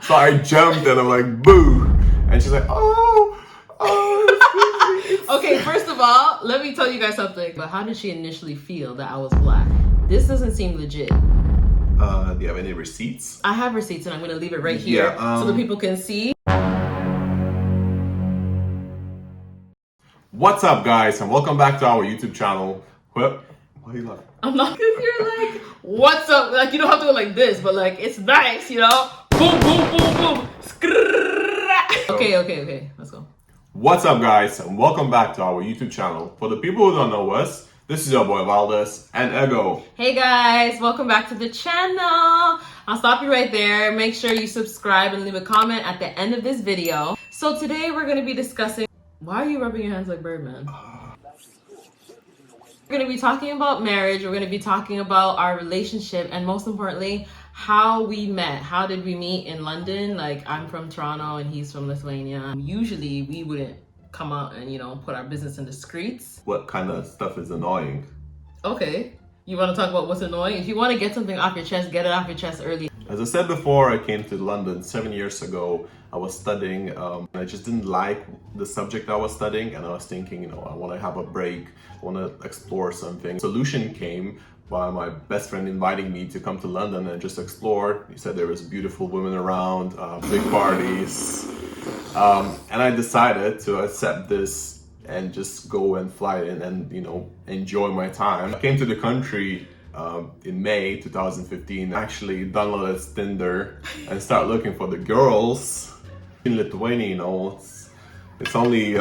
So I jumped and I'm like, boo. And she's like, oh, excuse me. Okay, first of all, let me tell you guys something. But how did she initially feel that I was black? This doesn't seem legit. Do you have any receipts? I have receipts and I'm going to leave it right here so that people can see. What's up, guys, and welcome back to our YouTube channel. Why are you laughing? I'm not, because you're like, what's up? Like, you don't have to go like this, but like, it's nice, you know? Boom, boom, boom, boom. Okay, let's go. What's up, guys, and welcome back to our YouTube channel. For the people who don't know us, this is your boy Valdas and Ego. Hey guys, welcome back to the channel. I'll stop you right there. Make sure you subscribe and leave a comment at the end of this video. So today we're going to be discussing... Why are you rubbing your hands like Birdman? We're going to be talking about marriage. We're going to be talking about our relationship and most importantly, how we met. How did we meet in London? Like, I'm from Toronto and he's from Lithuania. Usually we wouldn't come out and, you know, put our business in the streets. What kind of stuff is annoying? Okay. You want to talk about what's annoying? If you want to get something off your chest, get it off your chest early. As I said before, I came to London 7 years ago. I was studying, and I just didn't like the subject I was studying, and I was thinking, you know, I want to have a break, I want to explore something. Solution came by my best friend inviting me to come to London and just explore. He said there was beautiful women around, big parties, and I decided to accept this and just go and fly in and, you know, enjoy my time. I came to the country in May 2015, actually downloaded Tinder and start looking for the girls. In Lithuania, you know, it's only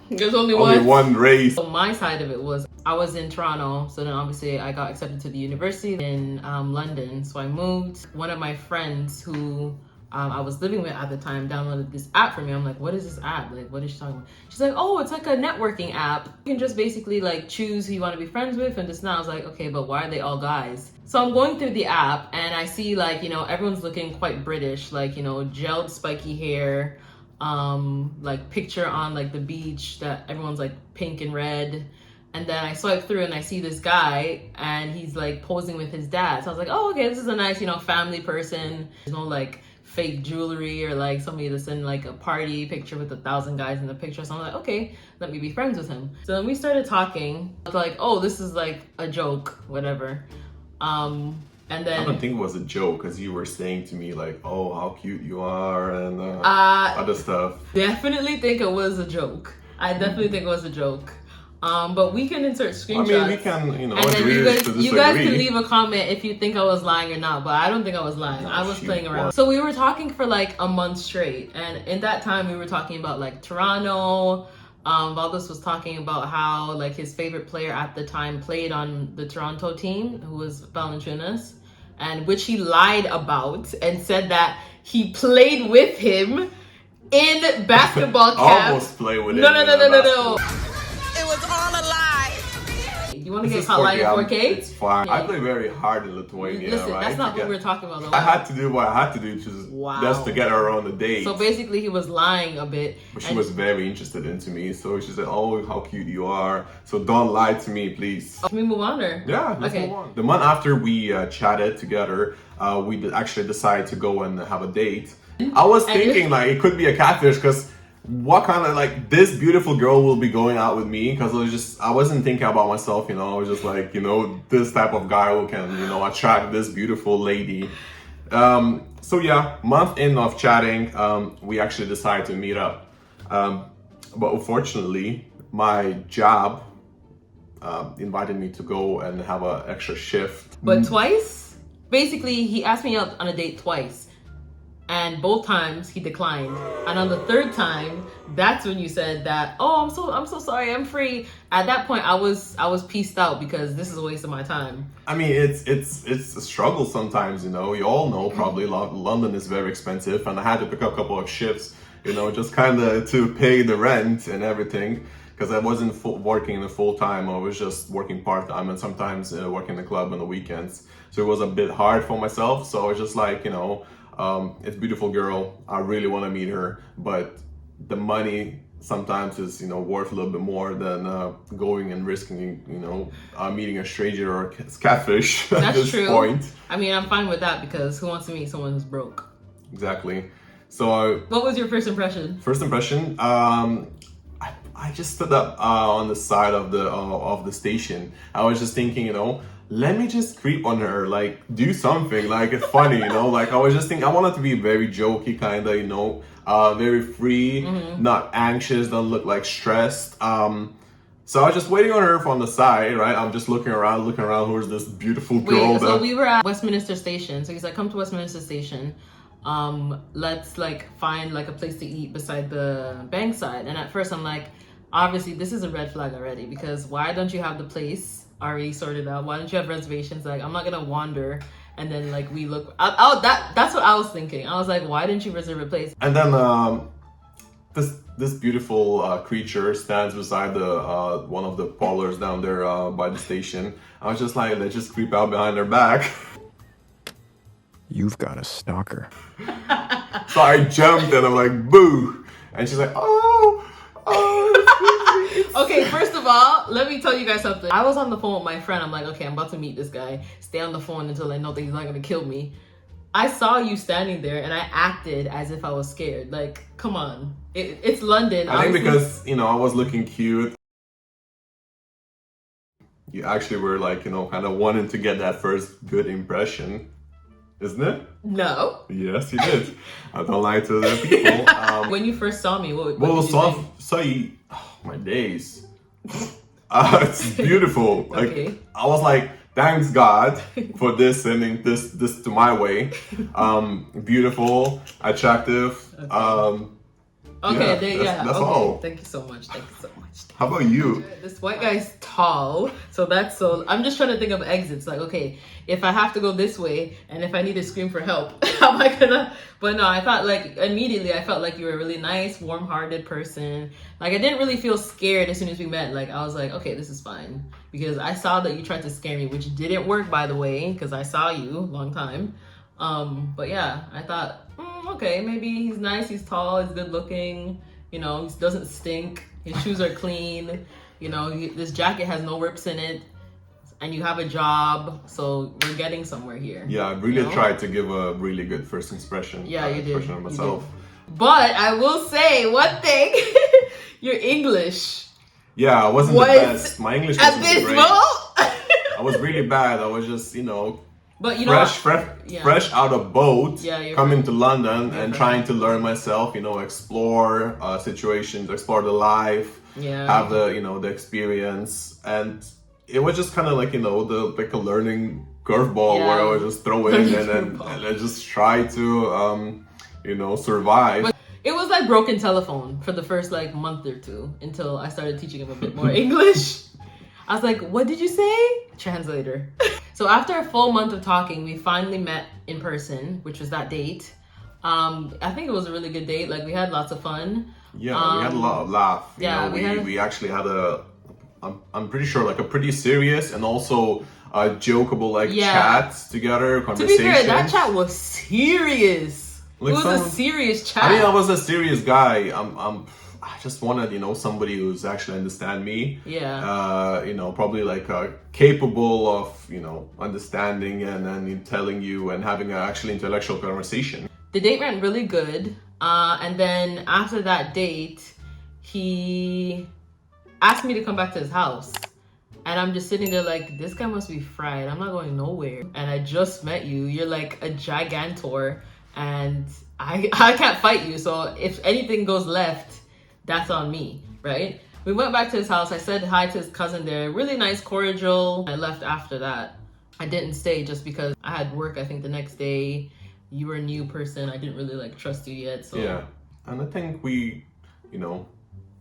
there's only one race. So my side of it was I was in Toronto, so then obviously I got accepted to the university in London. So I moved. One of my friends who I was living with at the time downloaded this app for me. I'm like, what is this app? Like, what is she talking about? She's like, oh, it's like a networking app. You can just basically like choose who you want to be friends with and this. Now I was like, okay, but why are they all guys? So I'm going through the app and I see like, you know, everyone's looking quite British, like, you know, gelled spiky hair, like picture on like the beach that everyone's like pink and red. And then I swipe through and I see this guy and he's like posing with his dad. So I was like, oh, okay, this is a nice, you know, family person. There's no like fake jewelry or like somebody that's in like a party picture with 1,000 guys in the picture. So I'm like, okay, let me be friends with him. So then we started talking. I was like, oh, this is like a joke, whatever. And then I don't think it was a joke because you were saying to me like, oh, how cute you are and other stuff. Definitely think it was a joke. I definitely think it was a joke. But we can insert screenshots. I mean, we can, you know, and then agree you to guys disagree. can leave a comment if you think I was lying or not, but I don't think I was lying. I was playing around. So we were talking for like a month straight, and in that time we were talking about like Toronto. Valdas was talking about how like his favorite player at the time played on the Toronto team, who was Valentina's, and which he lied about and said that he played with him in basketball camp. Almost play with No. It was all a lie. You want to get caught lying in 4K? It's fine. Yeah. I play very hard in Lithuania, Listen, right? that's not what we're talking about though. I had to do what I had to do just to get her on the date. So basically he was lying a bit. But she was very interested into me, so she said, oh, how cute you are. So don't lie to me, please. Can we move on or? Yeah, let's move on. The month after we chatted together, we actually decided to go and have a date. I was thinking like it could be a catfish because what kind of like this beautiful girl will be going out with me? Because I wasn't thinking about myself, you know. I was just like, you know, this type of guy who can, you know, attract this beautiful lady. So yeah, month in of chatting, we actually decided to meet up. But unfortunately, my job invited me to go and have an extra shift. But twice? Basically, he asked me out on a date twice. And both times he declined. And on the third time, that's when you said that, oh, I'm so sorry, I'm free. At that point, I was pieced out because this is a waste of my time. I mean, it's a struggle sometimes, you know. You all know probably London is very expensive, and I had to pick up a couple of shifts, you know, just kind of to pay the rent and everything. Because I wasn't working the full time, I was just working part time and sometimes working the club on the weekends. So it was a bit hard for myself. So I was just like, you know, it's a beautiful girl. I really want to meet her, but the money sometimes is, you know, worth a little bit more than going and risking, you know, meeting a stranger or a catfish at That's this true. point. I mean, I'm fine with that because who wants to meet someone who's broke? exactly. So What was your first impression? first impression, I just stood up on the side of the station. I was just thinking, let me just creep on her, like do something, like it's funny, like I was just thinking I wanted to be very jokey, kind of, very free, not anxious, don't look like stressed. So I was just waiting on her from the side, right? I'm just looking around, who's this beautiful girl. So we were at Westminster Station. So he's like, come to Westminster Station. Let's like find like a place to eat beside the Bankside. And at first I'm like, obviously this is a red flag already, because why don't you have the place already sorted out? Why don't you have reservations? Like, I'm not gonna wander and then like we look that's what I was thinking. I was like, why didn't you reserve a place? And then this beautiful creature stands beside the one of the parlors down there by the station. I was just like, let's just creep out behind her back. You've got a stalker. So I jumped and I'm like, boo! And she's like, oh, Okay, first of all, let me tell you guys something. I was on the phone with my friend. I'm like, okay, I'm about to meet this guy. Stay on the phone until I know that he's not gonna kill me. I saw you standing there and I acted as if I was scared. Like, come on. It's London. I think because, I was looking cute. You actually were like, kind of wanting to get that first good impression. Isn't it? No. Yes, you did. I don't lie to the people. When you first saw me, what well, did you think? saw you, oh, my days. It's beautiful. Like, Okay. I was like, thanks God for this, sending this to my way. Beautiful, attractive. Okay. That's okay. all. Thank you so much. How about you? This white guy's tall, so I'm just trying to think of exits. Like, okay, if I have to go this way, and if I need to scream for help, how am I gonna? But no, I thought like immediately, I felt like you were a really nice, warm-hearted person. Like, I didn't really feel scared as soon as we met. Like, I was like, okay, this is fine, because I saw that you tried to scare me, which didn't work, by the way, because I saw you long time. But yeah, I thought, okay, maybe he's nice, he's tall, he's good looking. He doesn't stink. His shoes are clean. This jacket has no rips in it. And you have a job. So we're getting somewhere here. Yeah, I really tried to give a really good first impression. Yeah, you did. Impression of myself. But I will say one thing. Your English. Yeah, I wasn't the best. My English wasn't great. Abysmal. I was really bad. I was just, But fresh out of boat, Yeah, coming to London and trying to learn myself, explore situations, explore the life, have the experience, and it was just kind of like a learning curveball where I was just throwing and I just try to survive. But it was like broken telephone for the first like month or two until I started teaching him a bit more English. I was like, what did you say? Translator. So after a full month of talking, we finally met in person, which was that date. I think it was a really good date. Like, we had lots of fun. Yeah, we had a lot of laugh. We actually had I'm pretty sure like a pretty serious and also jokeable chats together, conversations. To be fair, that chat was serious. Like, it was a serious chat. I mean, I was a serious guy. I just wanted, somebody who's actually understand me. Yeah. Probably like capable of, understanding and telling you and having an actually intellectual conversation. The date went really good. And then after that date, he asked me to come back to his house. And I'm just sitting there like, this guy must be fried. I'm not going nowhere. And I just met you. You're like a gigantor. And I can't fight you. So if anything goes left, that's on me, right? We went back to his house. I said hi to his cousin there. Really nice, cordial. I left after that. I didn't stay just because I had work, I think, the next day. You were a new person. I didn't really trust you yet. So yeah. And I think we,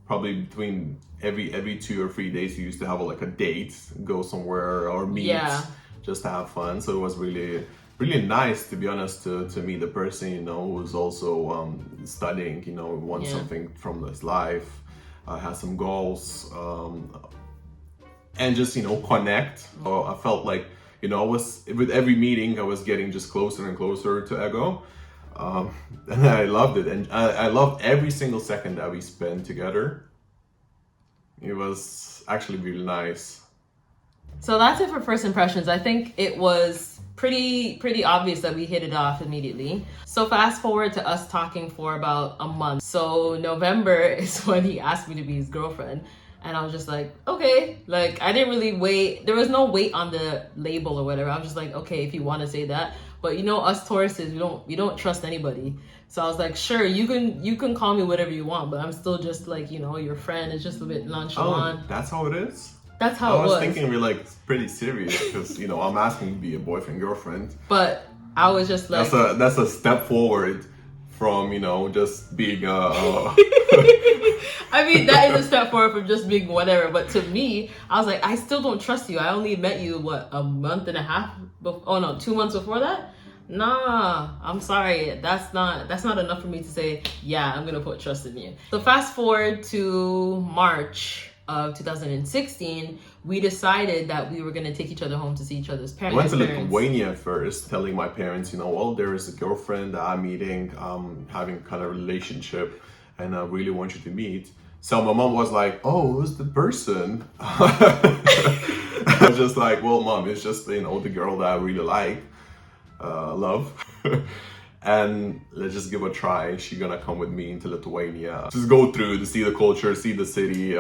probably between every 2 or 3 days, we used to have a date, go somewhere or meet, just to have fun. So it was really nice, to be honest, to meet the person, who's also studying, wants something from his life, has some goals, and just, connect. So I felt like, I was, with every meeting, I was getting just closer and closer to Ego. And I loved it. And I loved every single second that we spent together. It was actually really nice. So that's it for first impressions. I think it was pretty obvious that we hit it off immediately. So fast forward to us talking for about a month. So November is when he asked me to be his girlfriend. And I was just like, okay. Like, I didn't really wait. There was no weight on the label or whatever. I was just like, okay, if you want to say that. But you know, us Tauruses, we don't trust anybody. So I was like, sure, you can call me whatever you want, but I'm still just like, you know, your friend. It's just a bit nonchalant. Oh, that's how it is? That's how I it was. thinking we're like pretty serious because, you know, I'm asking you to be a boyfriend, girlfriend. But I was just like... That's a step forward from, you know, just being I mean, that is a step forward from just being whatever. But to me, I was like, I still don't trust you. I only met you, what, a month and a half? 2 months before that? Nah, I'm sorry. That's not enough for me to say, yeah, I'm going to put trust in you. So fast forward to March of 2016, we decided that we were going to take each other home to see each other's parents. I went to Lithuania first, telling my parents, you know, well, there is a girlfriend that I'm meeting, having kind of relationship, and I really want you to meet. So my mom was like, oh, who's the person? I was just like, well, mom, it's just, you know, the girl that I really like, love. And let's just give a try. She's gonna come with me into Lithuania. Just go through to see the culture, see the city,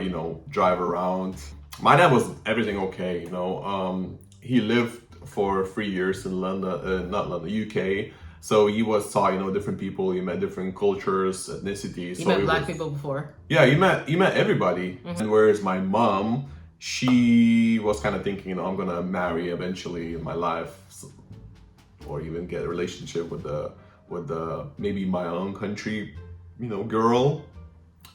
you know, drive around. My dad was everything okay, you know. He lived for 3 years in London, not London, UK. So he saw, you know, different people. He met different cultures, ethnicities. You met black people before? Yeah, he met everybody. Mm-hmm. And whereas my mom, she was kind of thinking, you know, I'm gonna marry eventually in my life, or even get a relationship with the maybe my own country, you know, girl.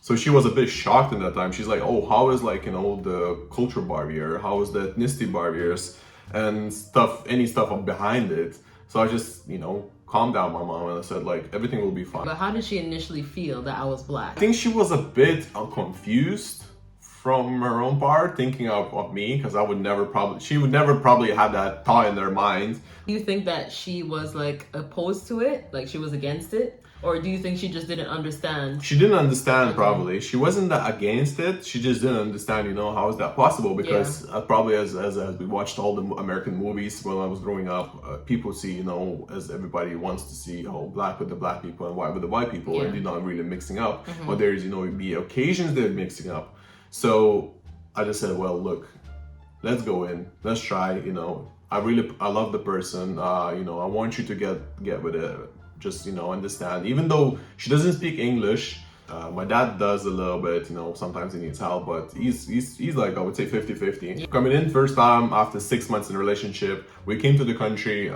So she was a bit shocked in that time. She's like, oh, how is, like, you know, the culture barrier? How is the ethnicity barriers and stuff, any stuff behind it? So I just, you know, calmed down my mom and I said, like, everything will be fine. But how did she initially feel that I was black? I think she was a bit confused from her own part, thinking of me, because she would never probably have that thought in their mind. Do you think that she was, like, opposed to it? Like, she was against it? Or do you think she just didn't understand? She didn't understand, probably. She wasn't that against it. She just didn't understand, you know, how is that possible? Because probably as we watched all the American movies when I was growing up, people see, you know, as everybody wants to see, oh, black with the black people and white with the white people, and they're not really mixing up. Mm-hmm. But there's, you know, the occasions they're mixing up. So I just said, well, look, let's go in, let's try, you know. I love the person, you know, I want you to get with it. Just, you know, understand. Even though she doesn't speak English, my dad does a little bit, you know, sometimes he needs help, but he's like, I would say 50-50. Coming in first time after 6 months in a relationship, we came to the country,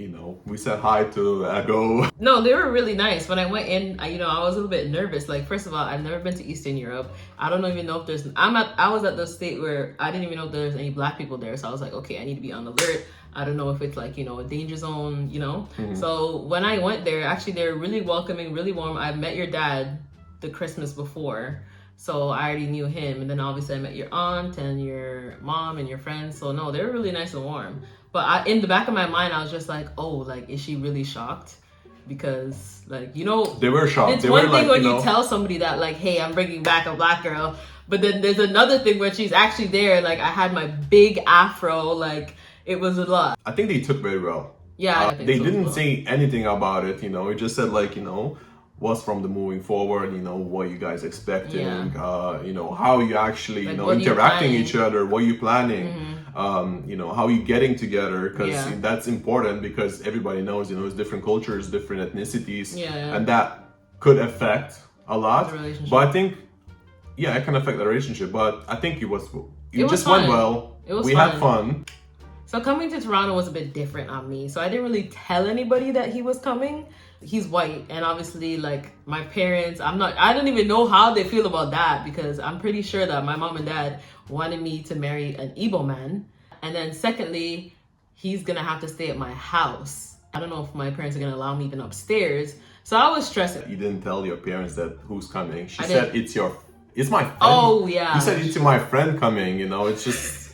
you know, we said hi to Ego. No, they were really nice. When I went in, you know, I was a little bit nervous. Like, first of all, I've never been to Eastern Europe. I don't even know if I was at the state where I didn't even know if there's any black people there. So I was like, okay, I need to be on alert. I don't know if it's, like, you know, a danger zone, you know? Mm-hmm. So when I went there, actually, they're really welcoming, really warm. I met your dad the Christmas before, so I already knew him. And then obviously I met your aunt and your mom and your friends. So no, they were really nice and warm. But in the back of my mind, I was just like, oh, like, is she really shocked? Because, like, you know, they were shocked. It's one thing when you tell somebody that, like, hey, I'm bringing back a black girl. But then there's another thing where she's actually there. Like, I had my big afro, like, it was a lot. I think they took very well. Yeah, they didn't say anything about it, you know. It just said, like, you know, what's from the moving forward, you know, what you guys expecting, you know, how you actually, like, you know, interacting each other, what you planning, you know, how you getting together, because that's important, because everybody knows, you know, it's different cultures, different ethnicities, and that could affect a lot. But I think, it can affect the relationship, but I think it just went well. We had fun. So coming to Toronto was a bit different on me. So I didn't really tell anybody that he was coming. He's white, and obviously, like, my parents, I don't even know how they feel about that, because I'm pretty sure that my mom and dad wanted me to marry an Igbo man. And then secondly, he's gonna have to stay at my house. I don't know if my parents are gonna allow me even upstairs. So I was stressing. You didn't tell your parents that who's coming. She said, it's my friend. Oh, yeah. You said, it's my friend coming, you know, it's just...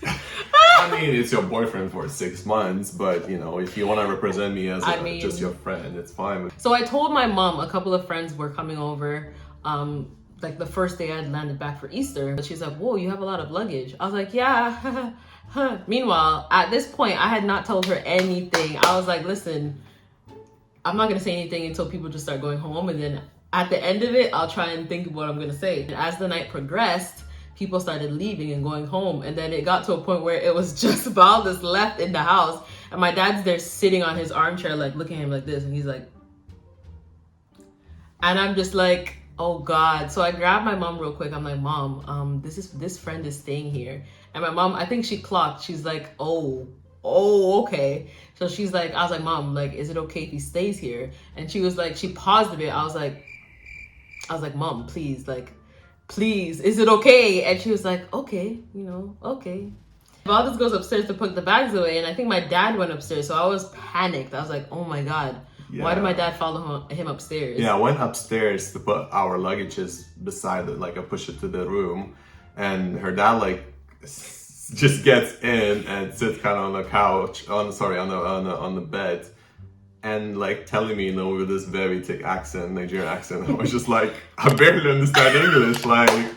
I mean, it's your boyfriend for 6 months, but, you know, if you want to represent me as just your friend, it's fine. So I told my mom a couple of friends were coming over, like the first day I had landed back for Easter. But she's like, whoa, you have a lot of luggage. I was like, yeah, Meanwhile, at this point, I had not told her anything. I was like, listen, I'm not going to say anything until people just start going home. And then at the end of it, I'll try and think of what I'm going to say. And as the night progressed, people started leaving and going home. And then it got to a point where it was just Valdas left in the house. And my dad's there sitting on his armchair, like looking at him like this. And he's like, and I'm just like, oh God. So I grabbed my mom real quick. I'm like, Mom, this friend is staying here. And my mom, I think she clocked. She's like, oh, okay. So she's like, I was like, Mom, like, is it okay if he stays here? And she was like, she paused a bit. I was like, Mom, please, is it okay? And she was like, okay, okay. Valdas goes upstairs to put the bags away, and I think my dad went upstairs. So I was panicked. I was like, oh my God. Yeah. Why did my dad follow him upstairs? Yeah, I went upstairs to put our luggages beside it, like I pushed it to the room, and her dad like just gets in and sits kind of on the couch, on the bed, and like telling me, with this very thick accent, Nigerian accent. I was just like, I barely understand English, like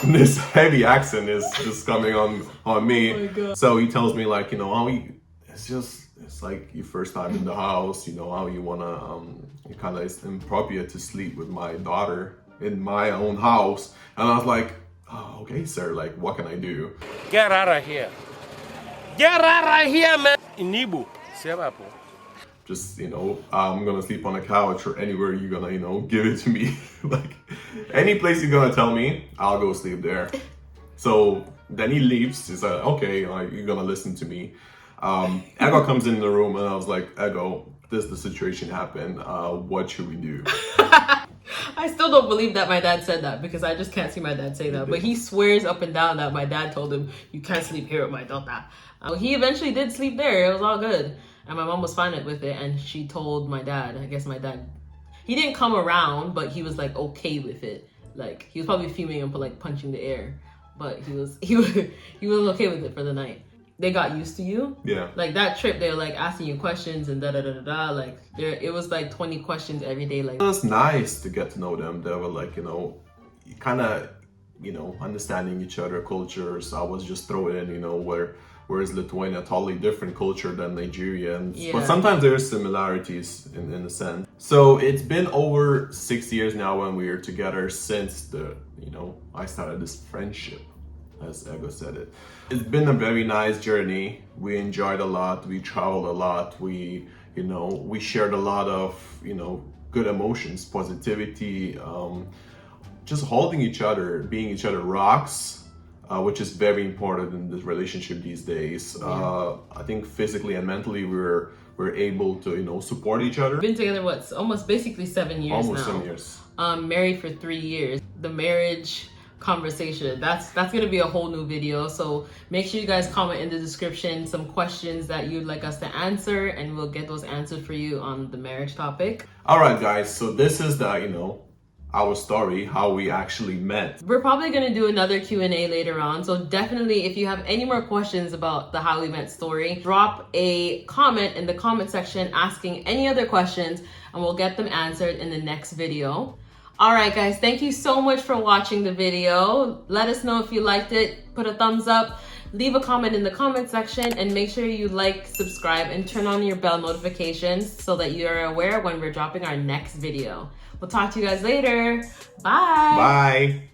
this heavy accent is just coming on me. Oh my God. So he tells me like, it's like your first time in the house, how you wanna, it's inappropriate to sleep with my daughter in my own house. And I was like, oh, okay, sir, like, what can I do? Get out of here. Get out of here, man. In Igbo. Just, I'm gonna sleep on a couch or anywhere you're gonna, give it to me. Like, any place you're gonna tell me, I'll go sleep there. So then he leaves. He's like, okay, you're gonna listen to me. Ego comes in the room and I was like, Ego, this the situation happened. What should we do? I still don't believe that my dad said that, because I just can't see my dad say that. But he swears up and down that my dad told him, you can't sleep here with my daughter. He eventually did sleep there. It was all good. And my mom was fine with it. And she told my dad, I guess my dad, he didn't come around, but he was like okay with it. Like he was probably fuming and like punching the air. But he was okay with it for the night. They got used to you. Yeah. Like that trip, they were like asking you questions and da. Like it was like 20 questions every day. Like it was nice to get to know them. They were like, kind of, understanding each other cultures. I was just throwing in, whereas Lithuania, totally different culture than Nigerians. Yeah. But sometimes there are similarities in a sense. So it's been over 6 years now when we are together since I started this friendship, as Ego said it. It's been a very nice journey. We enjoyed a lot. We traveled a lot. We shared a lot of, good emotions, positivity, just holding each other, being each other rocks, which is very important in this relationship these days. Yeah. I think physically and mentally we're able to, support each other. Been together, almost basically 7 years now. Almost 7 years. Married for 3 years. The marriage conversation, that's gonna be a whole new video, so make sure you guys comment in the description some questions that you'd like us to answer, and we'll get those answered for you on the marriage topic. All right guys, so this is the our story, how we actually met. We're probably gonna do another Q&A later on, so definitely if you have any more questions about the how we met story, drop a comment in the comment section asking any other questions, and we'll get them answered in the next video. All right, guys, thank you so much for watching the video. Let us know if you liked it. Put a thumbs up, leave a comment in the comment section, and make sure you like, subscribe, and turn on your bell notifications so that you're aware when we're dropping our next video. We'll talk to you guys later. Bye. Bye.